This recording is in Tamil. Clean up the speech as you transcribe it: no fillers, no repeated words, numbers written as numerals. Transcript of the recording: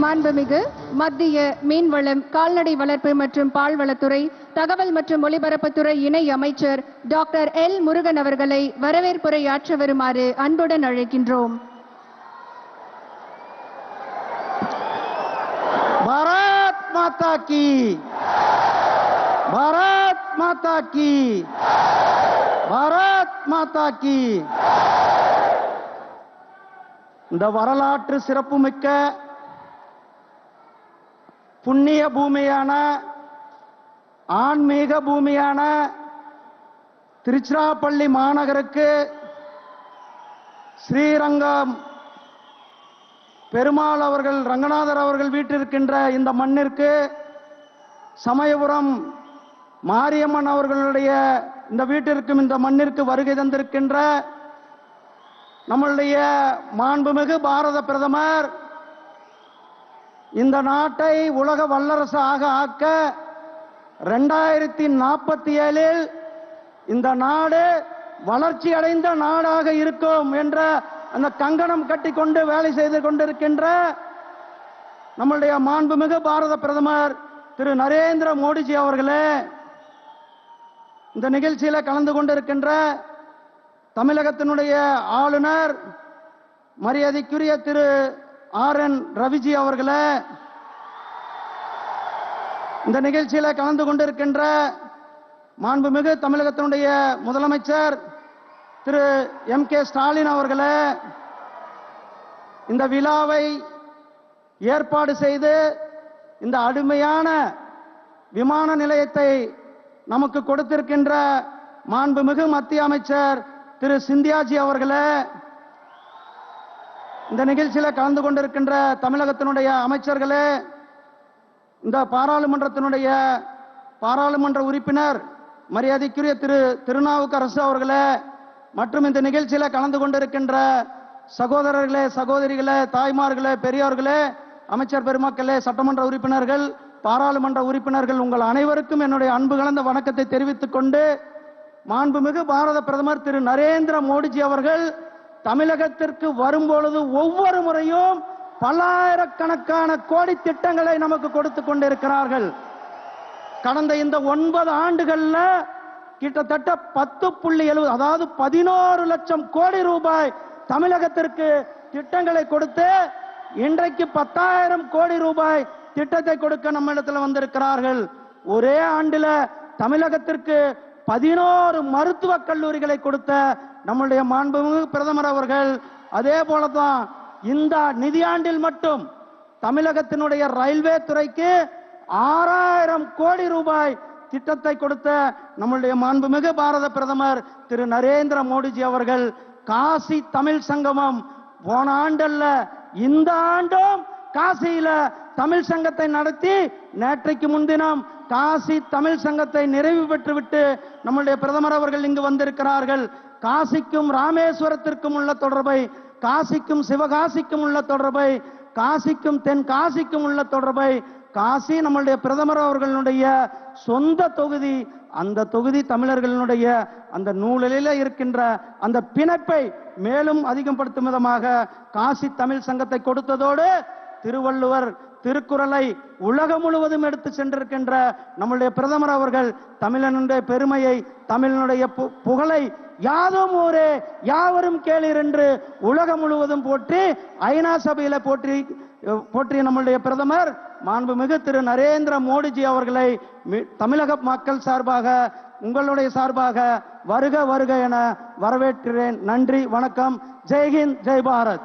மாண்புமிகு மத்திய மீன்வளம், கால்நடை வளர்ப்பு மற்றும் பால்வளத்துறை, தகவல் மற்றும் ஒலிபரப்புத்துறை இணை அமைச்சர் டாக்டர் எல். முருகன் அவர்களை வரவேற்புரையாற்ற வருமாறு அன்புடன் அழைக்கின்றோம். பாரத் மாதா கி, பாரத் மாதா கி, பாரத் மாதா கி. இந்த வரலாற்று சிறப்புமிக்க புண்ணிய பூமியான, ஆன்மீக பூமியான திருச்சிராப்பள்ளி மாநகருக்கு ஸ்ரீரங்கம் பெருமாள் அவர்கள், ரங்கநாதர் அவர்கள் வீட்டிருக்கின்ற இந்த மண்ணிற்கு, சமயபுரம் மாரியம்மன் அவர்களுடைய இந்த வீட்டிற்கும் இந்த மண்ணிற்கு வருகை தந்திருக்கின்ற நம்மளுடைய மாண்புமிகு பாரத பிரதமர் இந்த நாட்டை உலக வல்லரசு ஆக்க 2047 இந்த நாடு வளர்ச்சி அடைந்த நாடாக இருக்கும் என்ற அந்த கங்கணம் கட்டிக்கொண்டு வேலை செய்து கொண்டிருக்கின்ற நம்மளுடைய மாண்புமிகு பாரத பிரதமர் திரு நரேந்திர மோடிஜி அவர்களே, இந்த நிகழ்ச்சியில கலந்து கொண்டிருக்கின்ற தமிழகத்தினுடைய ஆளுநர் மரியாதைக்குரிய திரு ஆர்.என். ரவிஜி அவர்களே, இந்த நிகழ்ச்சியில கலந்து கொண்டிருக்கின்ற மாண்புமிகு தமிழகத்தினுடைய முதலமைச்சர் திரு எம்.கே. ஸ்டாலின் அவர்களே, இந்த விழாவை ஏற்பாடு செய்து இந்த அருமையான விமான நிலையத்தை நமக்கு கொடுத்திருக்கின்ற மாண்புமிகு மத்திய அமைச்சர் திரு சிந்தியாஜி அவர்களே, இந்த நிகழ்ச்சியில கலந்து கொண்டிருக்கின்ற தமிழகத்தினுடைய அமைச்சர்களே, இந்த பாராளுமன்றத்தினுடைய பாராளுமன்ற உறுப்பினர் மரியாதைக்குரிய திரு திருநாவுக்கரசு அவர்களே, மற்றும் இந்த நிகழ்ச்சியில கலந்து கொண்டிருக்கின்ற சகோதரர்களே, சகோதரிகளே, தாய்மார்களே, பெரியோர்களே, அமைச்சர் பெருமக்களே, சட்டமன்ற உறுப்பினர்கள், பாராளுமன்ற உறுப்பினர்கள், உங்கள் அனைவருக்கும் என்னுடைய அன்பு கலந்த வணக்கத்தை தெரிவித்துக் கொண்டு, மாண்புமிகு பாரத பிரதமர் திரு நரேந்திர மோடிஜி அவர்கள் தமிழகத்திற்கு வரும்பொழுது ஒவ்வொரு முறையும் பல்லாயிரக்கணக்கான கோடி திட்டங்களை நமக்கு கொடுத்து கொண்டிருக்கிறார்கள். கடந்த இந்த 9 ஆண்டுகள்ல கிட்டத்தட்ட 10.70 அதாவது 11 லட்சம் கோடி ரூபாய் தமிழகத்திற்கு திட்டங்களை கொடுத்து இன்றைக்கு 10,000 கோடி ரூபாய் திட்டத்தை கொடுக்க நம்ம இடத்துல வந்திருக்கிறார்கள். ஒரே ஆண்டுல தமிழகத்திற்கு 11 மருத்துவக் கல்லூரிகளை கொடுத்த நம்முடைய மாண்புமிகு பிரதமர் அவர்கள், அதே போலதான் இந்த நிதியாண்டில் மட்டும் தமிழகத்தினுடைய ரயில்வே துறைக்கு 6,000 கோடி ரூபாய் திட்டத்தை கொடுத்த நம்முடைய மாண்புமிகு பாரத பிரதமர் திரு நரேந்திர மோடிஜி அவர்கள், காசி தமிழ் சங்கமம் போன ஆண்டல்ல இந்த ஆண்டும் காசியில தமிழ் சங்கத்தை நடத்தி நேற்றைக்கு முன்தினம் காசி தமிழ் சங்கத்தை நிறைவு பெற்றுவிட்டு நம்முடைய பிரதமர் அவர்கள் இங்கு வந்திருக்கிறார்கள். காசிக்கும் ராமேஸ்வரத்திற்கும் உள்ள தொடர்பை, காசிக்கும் சிவகாசிக்கும் உள்ள தொடர்பை, காசிக்கும் தென் காசிக்கும் உள்ள தொடர்பை, காசி நம்முடைய பிரதமர் அவர்களுடைய சொந்த தொகுதி, அந்த தொகுதி தமிழர்களுடைய அந்த நூலில இருக்கின்ற அந்த பிணைப்பை மேலும் அதிகப்படுத்தும் விதமாக காசி தமிழ் சங்கத்தை கொடுத்ததோடு திருவள்ளுவர் திருக்குறளை உலகம் முழுவதும் எடுத்து சென்றிருக்கின்ற நம்முடைய பிரதமர் அவர்கள் தமிழனுடைய பெருமையை, தமிழனுடைய புகழை யாதும் ஊரே யாவரும் கேளீர் என்று உலகம் முழுவதும் போற்றி ஐநா சபையில போற்றிய நம்முடைய பிரதமர் மாண்புமிகு திரு நரேந்திர மோடிஜி அவர்களை தமிழக மக்கள் சார்பாக, உங்களுடைய சார்பாக வருக வருக என வரவேற்கிறேன். நன்றி, வணக்கம். ஜெய்ஹிந்த், ஜெய் பாரத்.